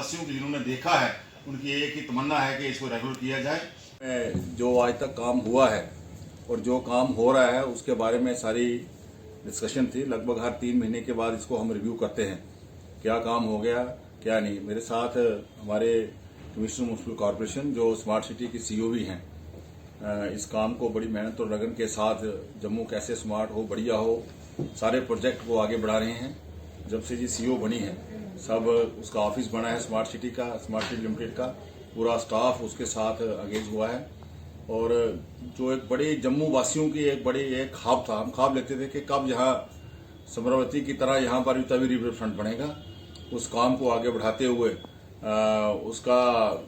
वासियों की जिन्होंने देखा है उनकी एक ही तमन्ना है कि इसको रेगुलर किया जाए। जो आज तक काम हुआ है और जो काम हो रहा है उसके बारे में सारी डिस्कशन थी। लगभग हर 3 महीने के बाद इसको हम रिव्यू करते हैं, क्या काम हो गया क्या नहीं। मेरे साथ हमारे कमिश्नर म्युनिसिपल कॉरपोरेशन जो स्मार्ट सिटी की सीईओ भी हैं, इस काम को बड़ी मेहनत और लगन के साथ जम्मू कैसे स्मार्ट हो, बढ़िया हो, सारे प्रोजेक्ट को आगे बढ़ा रहे हैं। जब से जी सीईओ बनी है, सब उसका ऑफिस बना है स्मार्ट सिटी का, स्मार्ट सिटी लिमिटेड का पूरा स्टाफ उसके साथ एंगेज हुआ है। और जो एक बड़ी जम्मू वासियों की एक बड़ी एक ख्वाब था, हम ख्वाब लेते थे कि कब यहाँ समरावती की तरह यहाँ पर भी तवी रिवर फ्रंट बनेगा। उस काम को आगे बढ़ाते हुए उसका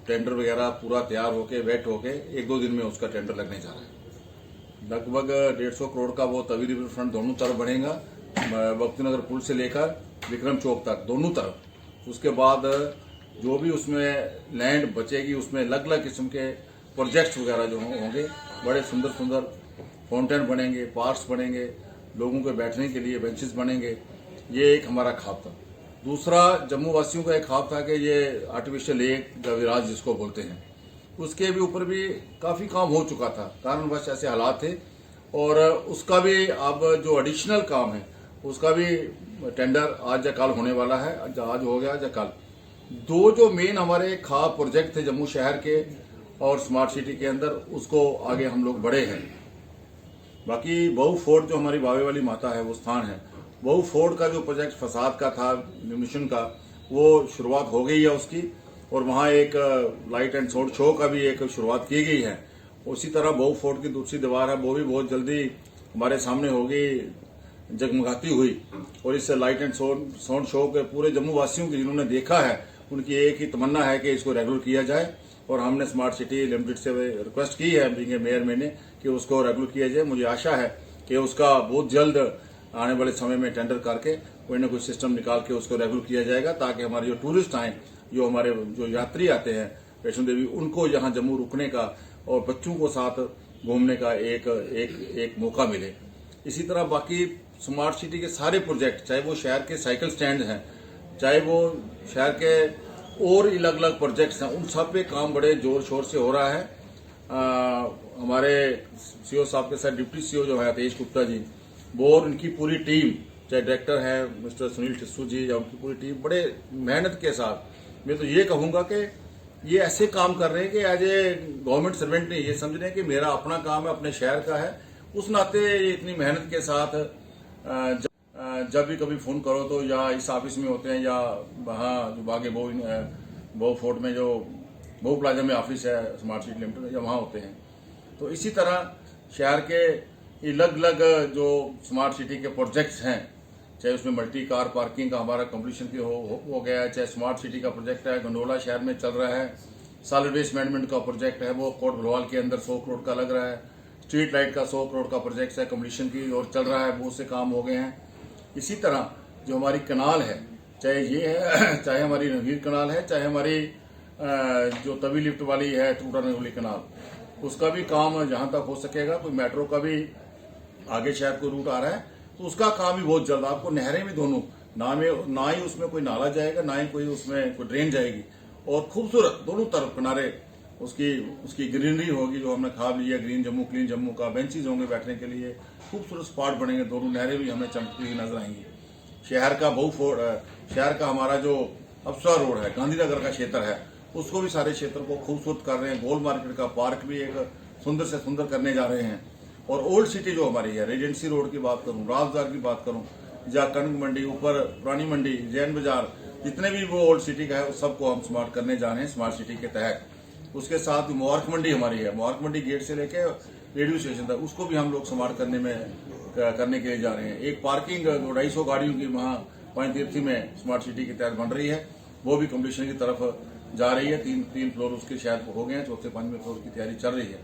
टेंडर वगैरह पूरा तैयार होके वेट होके 1-2 दिन में उसका टेंडर लगने जा रहा है। लगभग 150 करोड़ का वो तवी रिवर फ्रंट दोनों तरफ बनेगा, भक्तिनगर पुल से लेकर विक्रम चौक तक दोनों तरफ। उसके बाद जो भी उसमें लैंड बचेगी उसमें अलग अलग किस्म के प्रोजेक्ट्स वगैरह जो होंगे, बड़े सुंदर सुंदर फाउंटेन बनेंगे, पार्क्स बनेंगे, लोगों के बैठने के लिए बेंचेस बनेंगे। ये एक हमारा ख्वाब था। दूसरा जम्मू वासियों का एक ख्वाब था कि ये आर्टिफिशियल लेक गविराज जिसको बोलते हैं, उसके भी ऊपर भी काफ़ी काम हो चुका था, कारणवश ऐसे हालात थे। और उसका भी अब जो एडिशनल काम है उसका भी टेंडर आज या कल होने वाला है, आज हो गया या कल। दो जो मेन हमारे ख्वाब प्रोजेक्ट थे जम्मू शहर के और स्मार्ट सिटी के अंदर, उसको आगे हम लोग बढ़े हैं। बाकी बहु फोर्ट जो हमारी बावे वाली माता है वो स्थान है, बहु फोर्ट का जो प्रोजेक्ट फसाद का था मिशन का, वो शुरुआत हो गई है उसकी। और वहाँ एक लाइट एंड साउंड शो का भी एक शुरुआत की गई है। उसी तरह बहु फोर्ट की दूसरी दीवार है, वो भी बहुत जल्दी हमारे सामने होगी जगमगाती हुई। और इस लाइट एंड साउंड शो के पूरे जम्मू वासियों की जिन्होंने देखा है उनकी एक ही तमन्ना है कि इसको रेगुलर किया जाए। और हमने स्मार्ट सिटी लिमिटेड से रिक्वेस्ट की है बीइंग मेयर मैंने कि उसको रेगुलर किया जाए। मुझे आशा है कि उसका बहुत जल्द आने वाले समय में टेंडर करके कोई ना कोई सिस्टम निकाल के उसको रेगुलर किया जाएगा, ताकि हमारे जो टूरिस्ट आए, जो हमारे जो यात्री आते हैं वैष्णो देवी, उनको यहाँ जम्मू रुकने का और बच्चों को साथ घूमने का एक मौका मिले। इसी तरह बाकी स्मार्ट सिटी के सारे प्रोजेक्ट, चाहे वो शहर के साइकिल स्टैंड हैं, चाहे वो शहर के और अलग अलग प्रोजेक्ट्स हैं, उन सब पे काम बड़े जोर शोर से हो रहा है। हमारे सीओ साहब के साथ डिप्टी सीओ जो है तेज गुप्ता जी, वो और उनकी पूरी टीम, चाहे डायरेक्टर है मिस्टर सुनील टिस्सू जी या उनकी पूरी टीम, बड़े मेहनत के साथ, मैं तो ये कहूंगा कि ये ऐसे काम कर रहे हैं कि एज ए गवर्नमेंट सर्वेंट नहीं, ये समझ रहे हैं कि मेरा अपना काम है, अपने शहर का है। उस नाते ये इतनी मेहनत के साथ जब भी कभी फोन करो तो या इस ऑफिस में होते हैं या वहाँ जो बागे बहु फोर्ट में जो बहु प्लाजा में ऑफिस है स्मार्ट सिटी लिमिटेड, या वहाँ होते हैं। तो इसी तरह शहर के अलग अलग जो स्मार्ट सिटी के प्रोजेक्ट्स हैं, चाहे उसमें मल्टी कार पार्किंग का हमारा कंप्लीशन की हो गया है, चाहे स्मार्ट सिटी का प्रोजेक्ट है गंडोला शहर में चल रहा है, सॉलिड वेस्ट मैनेजमेंट का प्रोजेक्ट है वो कोट भलवाल के अंदर 100 करोड़ का लग रहा है, स्ट्रीट लाइट का 100 करोड़ का प्रोजेक्ट है कंप्लीशन की और चल रहा है, बहुत से काम हो गए हैं। इसी तरह जो हमारी कनाल है, चाहे ये है, चाहे हमारी रणवीर कनाल है, चाहे हमारी जो तवी लिफ्ट वाली है टूटा नगली कनाल, उसका भी काम जहां तक हो सकेगा, कोई मेट्रो का भी आगे शायद कोई रूट आ रहा है तो उसका काम भी बहुत जल्द। आपको नहरें भी दोनों, ना ही उसमें कोई नाला जाएगा, ना ही कोई उसमें कोई ड्रेन जाएगी, और खूबसूरत दोनों तरफ किनारे उसकी ग्रीनरी होगी जो हमने ख्वाब लिया, ग्रीन जम्मू क्लीन जम्मू का, बेंचेज होंगे बैठने के लिए, खूबसूरत स्पॉट बनेंगे, दोनों नहरें भी हमें चमकती हुई नजर आएंगी। शहर का हमारा जो अप्सरा रोड है, गांधीनगर का क्षेत्र है, उसको भी सारे क्षेत्र को खूबसूरत कर रहे हैं। गोल मार्केट का पार्क भी एक सुंदर से सुंदर करने जा रहे हैं। और ओल्ड सिटी जो हमारी है, रेजेंसी रोड की बात करूं, राजबाजार की बात करूं, या कनक मंडी, ऊपर पुरानी मंडी, जैन बाजार, जितने भी वो ओल्ड सिटी का है उस सबको हम स्मार्ट करने जा रहे हैं स्मार्ट सिटी के तहत। उसके साथ मुबारक मंडी हमारी है, मुबारक मंडी गेट से लेके रेडियो स्टेशन तक, उसको भी हम लोग स्मार्ट करने के लिए जा रहे हैं। एक पार्किंग 250 गाड़ियों की वहाँ पंचतीर्थी में स्मार्ट सिटी के तहत बन रही है, वो भी कम्प्लीशन की तरफ जा रही है। तीन फ्लोर उसके शायद हो गए हैं, चौथे 5वें फ्लोर की तैयारी चल रही है।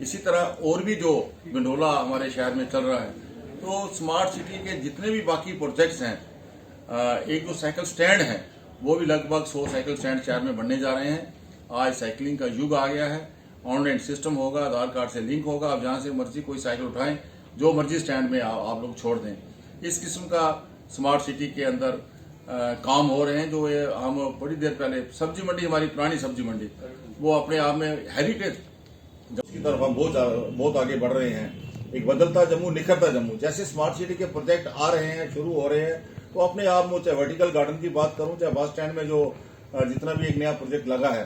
इसी तरह और भी जो गंडोला हमारे शहर में चल रहा है, तो स्मार्ट सिटी के जितने भी बाकी प्रोजेक्ट्स हैं, एक जो साइकिल स्टैंड है वो भी लगभग 100 साइकिल स्टैंड शहर में बनने जा रहे हैं। आज साइकिलिंग का युग आ गया है, ऑनलाइन सिस्टम होगा, आधार कार्ड से लिंक होगा, आप जहां से मर्जी कोई साइकिल उठाएं, जो मर्जी स्टैंड में आप लोग छोड़ दें। इस किस्म का स्मार्ट सिटी के अंदर काम हो रहे हैं। जो ये हम बड़ी देर पहले सब्जी मंडी, हमारी पुरानी सब्जी मंडी, वो अपने आप में हेरिटेज की तरफ हम बहुत आगे बढ़ रहे हैं। एक बदलता जम्मू, निखरता जम्मू, जैसे स्मार्ट सिटी के प्रोजेक्ट आ रहे हैं, शुरू हो रहे हैं, तो अपने आप में चाहे वर्टिकल गार्डन की बात करूं, चाहे बस स्टैंड में जो जितना भी एक नया प्रोजेक्ट लगा है,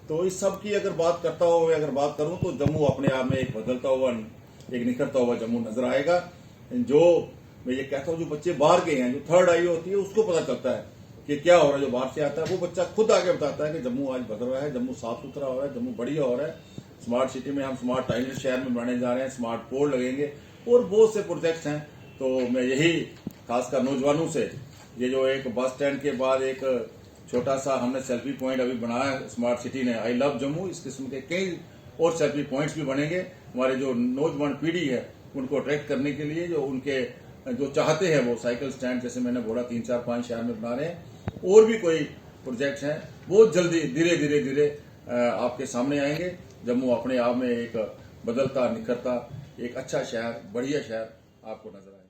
तो इस सब की अगर बात करता हूं, अगर बात करूं तो जम्मू अपने आप में एक बदलता हुआ, एक निखरता हुआ जम्मू नजर आएगा। जो मैं ये कहता हूं, जो बच्चे बाहर गए हैं, जो थर्ड आई होती है, उसको पता चलता है कि क्या हो रहा है। जो बाहर से आता है वो बच्चा खुद आके बताता है कि जम्मू आज बदल रहा है, जम्मू साफ सुथरा हो रहा है, जम्मू बढ़िया हो रहा है। स्मार्ट सिटी में हम स्मार्ट टाइलेट शहर में बनाने जा रहे हैं, स्मार्ट पोल लगेंगे और बहुत से प्रोजेक्ट्स हैं। तो मैं यही खासकर नौजवानों से, ये जो एक बस स्टैंड के बाद एक छोटा सा हमने सेल्फी पॉइंट अभी बनाया है स्मार्ट सिटी ने, आई लव जम्मू, इस किस्म के कई और सेल्फी पॉइंट्स भी बनेंगे। हमारे जो नौजवान पीढ़ी है उनको अट्रैक्ट करने के लिए, जो उनके जो चाहते हैं वो साइकिल स्टैंड, जैसे मैंने बोला 3, 4, 5 शहर में बना रहे हैं। और भी कोई प्रोजेक्ट्स हैं, बहुत जल्दी धीरे धीरे आपके सामने आएंगे। जम्मू अपने आप में एक बदलता, निखरता, एक अच्छा शहर, बढ़िया शहर आपको नजर आएगा।